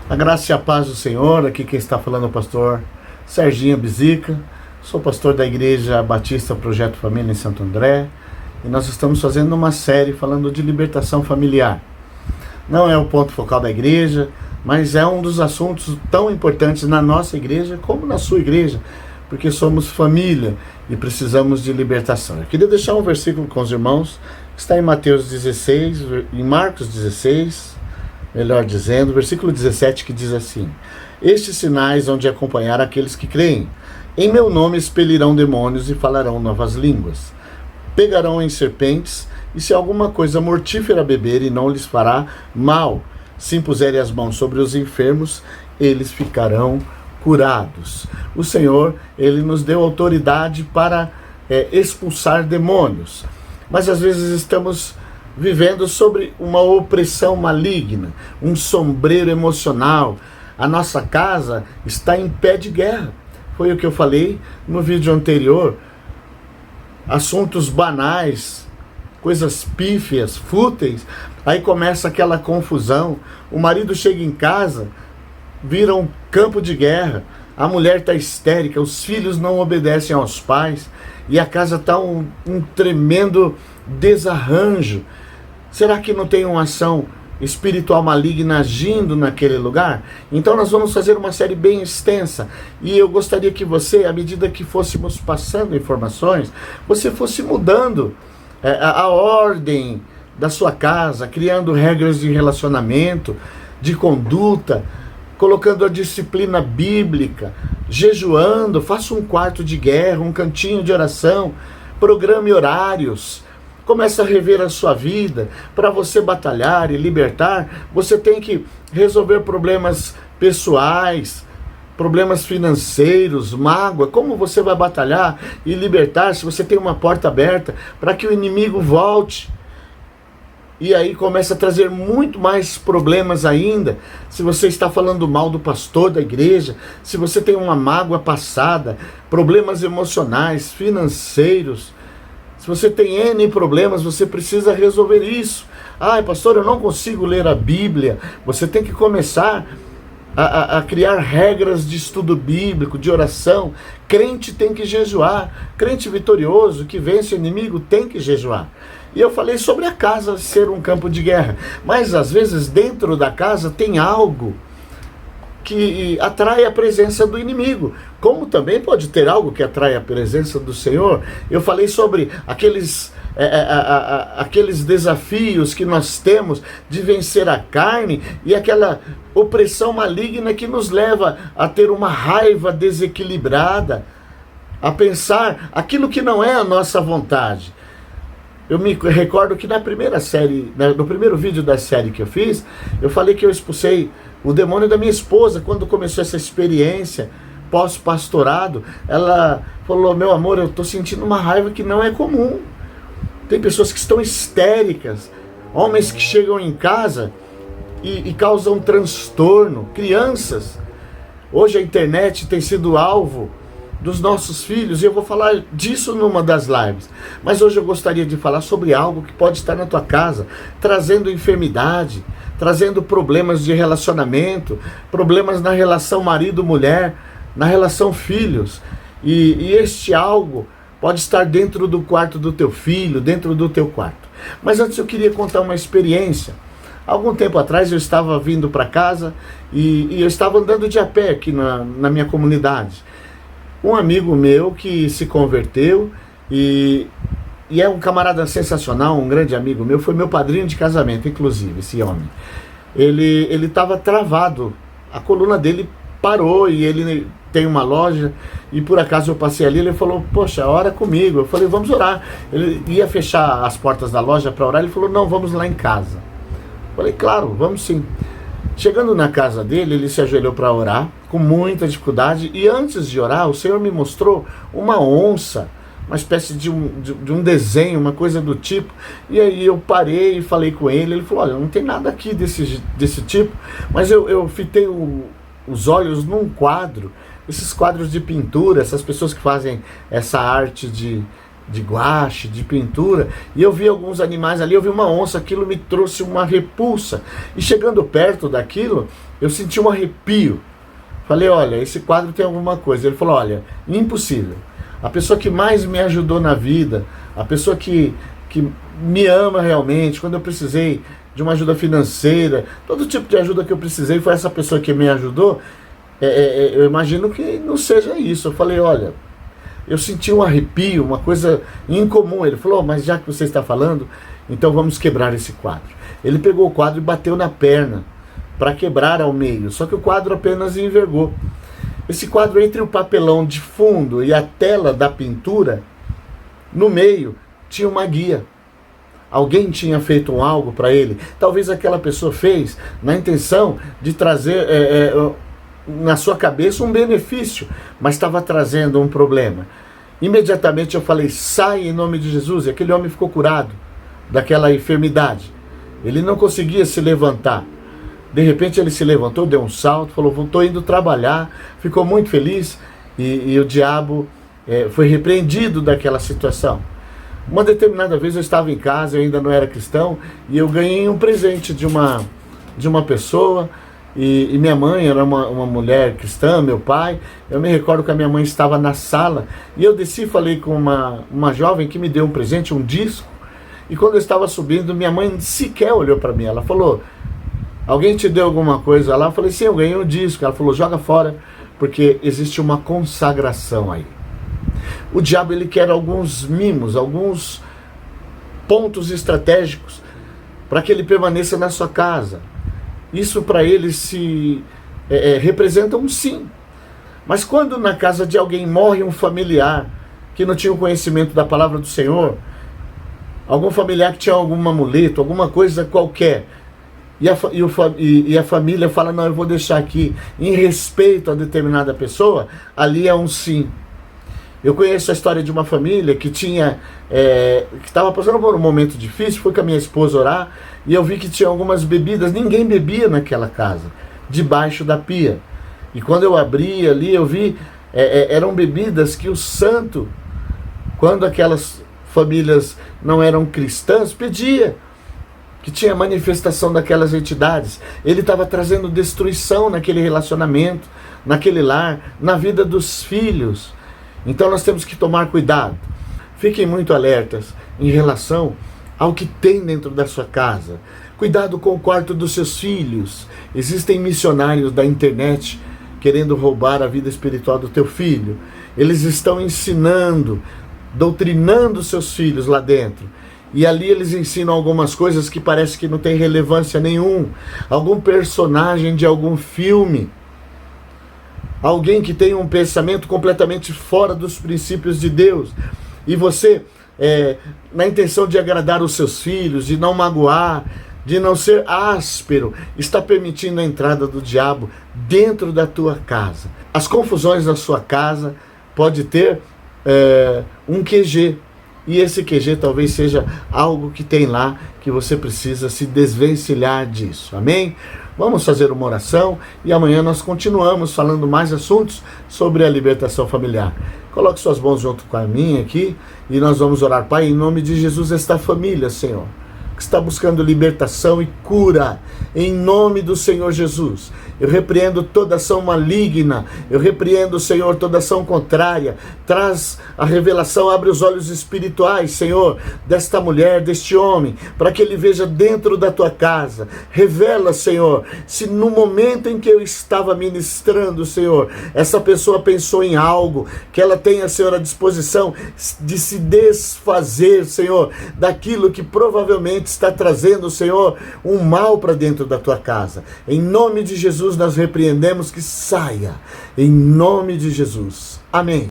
A graça e a paz do Senhor. Aqui quem está falando é o pastor Serginho Bizica. Sou pastor da Igreja Batista Projeto Família em Santo André. E nós estamos fazendo uma série falando de libertação familiar. Não é o ponto focal da igreja, mas é um dos assuntos tão importantes na nossa igreja como na sua igreja, porque somos família e precisamos de libertação. Eu queria deixar um versículo com os irmãos, que está em Mateus 16, em Marcos 16, melhor dizendo, versículo 17, que diz assim: estes sinais hão de acompanhar aqueles que creem. Em meu nome expelirão demônios e falarão novas línguas. Pegarão em serpentes, e se alguma coisa mortífera beberem, não lhes fará mal. Se impuserem as mãos sobre os enfermos, eles ficarão curados. O Senhor, Ele nos deu autoridade para expulsar demônios. Mas às vezes estamos vivendo sobre uma opressão maligna, um sombreiro emocional. A nossa casa está em pé de guerra. Foi o que eu falei no vídeo anterior. Assuntos banais, coisas pífias, fúteis, aí começa aquela confusão. O marido chega em casa, vira um campo de guerra, a mulher está histérica, os filhos não obedecem aos pais, e a casa está um tremendo desarranjo. Será que não tem uma ação espiritual maligna agindo naquele lugar? Então nós vamos fazer uma série bem extensa, e eu gostaria que você, à medida que fôssemos passando informações, você fosse mudando a ordem da sua casa, criando regras de relacionamento, de conduta, colocando a disciplina bíblica, jejuando, faça um quarto de guerra, um cantinho de oração, programe horários. Começa a rever a sua vida. Para você batalhar e libertar, você tem que resolver problemas pessoais, problemas financeiros, mágoa. Como você vai batalhar e libertar se você tem uma porta aberta para que o inimigo volte? E aí começa a trazer muito mais problemas ainda. Se você está falando mal do pastor da igreja, se você tem uma mágoa passada, problemas emocionais, financeiros, se você tem N problemas, você precisa resolver isso. Ai, pastor, eu não consigo ler a Bíblia. Você tem que começar a criar regras de estudo bíblico, de oração. Crente tem que jejuar. Crente vitorioso, que vence o inimigo, tem que jejuar. E eu falei sobre a casa ser um campo de guerra. Mas às vezes dentro da casa tem algo que atrai a presença do inimigo, como também pode ter algo que atrai a presença do Senhor. Eu falei sobre aqueles desafios que nós temos de vencer a carne e aquela opressão maligna que nos leva a ter uma raiva desequilibrada, a pensar aquilo que não é a nossa vontade. Eu me recordo que na primeira série, no primeiro vídeo da série que eu fiz, eu falei que eu expulsei o demônio da minha esposa quando começou essa experiência pós-pastorado. Ela falou: meu amor, eu estou sentindo uma raiva que não é comum. Tem pessoas que estão histéricas, homens que chegam em casa e causam transtorno, crianças. Hoje a internet tem sido alvo dos nossos filhos, e eu vou falar disso numa das lives. Mas hoje eu gostaria de falar sobre algo que pode estar na tua casa, trazendo enfermidade, trazendo problemas de relacionamento, problemas na relação marido-mulher, na relação filhos. E este algo pode estar dentro do quarto do teu filho, dentro do teu quarto. Mas antes eu queria contar uma experiência. Algum tempo atrás eu estava vindo para casa e eu estava andando de a pé aqui na minha comunidade. Um amigo meu que se converteu e é um camarada sensacional, um grande amigo meu, foi meu padrinho de casamento, inclusive, esse homem. Ele estava travado, a coluna dele parou, e ele tem uma loja, e por acaso eu passei ali, ele falou: poxa, ora comigo. Eu falei: vamos orar. Ele ia fechar as portas da loja para orar, ele falou: não, vamos lá em casa. Eu falei: claro, vamos sim. Chegando na casa dele, ele se ajoelhou para orar, com muita dificuldade, e antes de orar, o Senhor me mostrou uma onça, uma espécie de um desenho, uma coisa do tipo. E aí eu parei e falei com ele. Ele falou: olha, não tem nada aqui desse tipo, mas eu fitei os olhos num quadro, esses quadros de pintura, essas pessoas que fazem essa arte de guache, de pintura, e eu vi alguns animais ali, eu vi uma onça, aquilo me trouxe uma repulsa. E chegando perto daquilo, eu senti um arrepio. Falei, olha, esse quadro tem alguma coisa. Ele falou, olha, impossível. A pessoa que mais me ajudou na vida, a pessoa que me ama realmente, quando eu precisei de uma ajuda financeira, todo tipo de ajuda que eu precisei, foi essa pessoa que me ajudou. Eu imagino que não seja isso. Eu falei, olha, eu senti um arrepio, uma coisa incomum. Ele falou, mas já que você está falando, então vamos quebrar esse quadro. Ele pegou o quadro e bateu na perna para quebrar ao meio, só que o quadro apenas envergou. Esse quadro, entre o papelão de fundo e a tela da pintura, no meio tinha uma guia. Alguém tinha feito algo para ele. Talvez aquela pessoa fez na intenção de trazer na sua cabeça um benefício, mas estava trazendo um problema. Imediatamente eu falei, sai em nome de Jesus. E aquele homem ficou curado daquela enfermidade. Ele não conseguia se levantar. De repente ele se levantou, deu um salto, falou, estou indo trabalhar, ficou muito feliz, e o diabo foi repreendido daquela situação. Uma determinada vez eu estava em casa, eu ainda não era cristão, e eu ganhei um presente de uma pessoa, e minha mãe era uma mulher cristã, meu pai. Eu me recordo que a minha mãe estava na sala, e eu desci e falei com uma jovem que me deu um presente, um disco, e quando eu estava subindo, minha mãe sequer olhou para mim, ela falou, alguém te deu alguma coisa lá? Eu falei, sim, eu ganhei um disco. Ela falou, joga fora, porque existe uma consagração aí. O diabo, ele quer alguns mimos, alguns pontos estratégicos para que ele permaneça na sua casa. Isso para ele representa um sim. Mas quando na casa de alguém morre um familiar que não tinha o conhecimento da palavra do Senhor, algum familiar que tinha algum amuleto, alguma coisa qualquer, e a família fala, não, eu vou deixar aqui, em respeito a determinada pessoa, ali é um sim. Eu conheço a história de uma família que que estava passando por um momento difícil. Fui com a minha esposa orar, e eu vi que tinha algumas bebidas, ninguém bebia naquela casa, debaixo da pia. E quando eu abri ali, eu vi, eram bebidas que o santo, quando aquelas famílias não eram cristãs, pedia, que tinha manifestação daquelas entidades. Ele estava trazendo destruição naquele relacionamento, naquele lar, na vida dos filhos. Então nós temos que tomar cuidado. Fiquem muito alertas em relação ao que tem dentro da sua casa. Cuidado com o quarto dos seus filhos. Existem missionários da internet querendo roubar a vida espiritual do teu filho. Eles estão ensinando, doutrinando seus filhos lá dentro. E ali eles ensinam algumas coisas que parece que não tem relevância nenhuma. Algum personagem de algum filme. Alguém que tem um pensamento completamente fora dos princípios de Deus. E você, na intenção de agradar os seus filhos, de não magoar, de não ser áspero, está permitindo a entrada do diabo dentro da tua casa. As confusões da sua casa pode ter um QG. E esse QG talvez seja algo que tem lá, que você precisa se desvencilhar disso. Amém? Vamos fazer uma oração e amanhã nós continuamos falando mais assuntos sobre a libertação familiar. Coloque suas mãos junto com a minha aqui e nós vamos orar. Pai, em nome de Jesus, esta família, Senhor, que está buscando libertação e cura, em nome do Senhor Jesus. Eu repreendo toda ação maligna, eu repreendo, Senhor, toda ação contrária. Traz a revelação, abre os olhos espirituais, Senhor, desta mulher, deste homem, para que ele veja dentro da tua casa. Revela, Senhor, se no momento em que eu estava ministrando, Senhor, essa pessoa pensou em algo, que ela tenha, Senhor, a disposição de se desfazer, Senhor, daquilo que provavelmente está trazendo, Senhor, um mal para dentro da tua casa. Em nome de Jesus nós repreendemos que saia. Em nome de Jesus. Amém.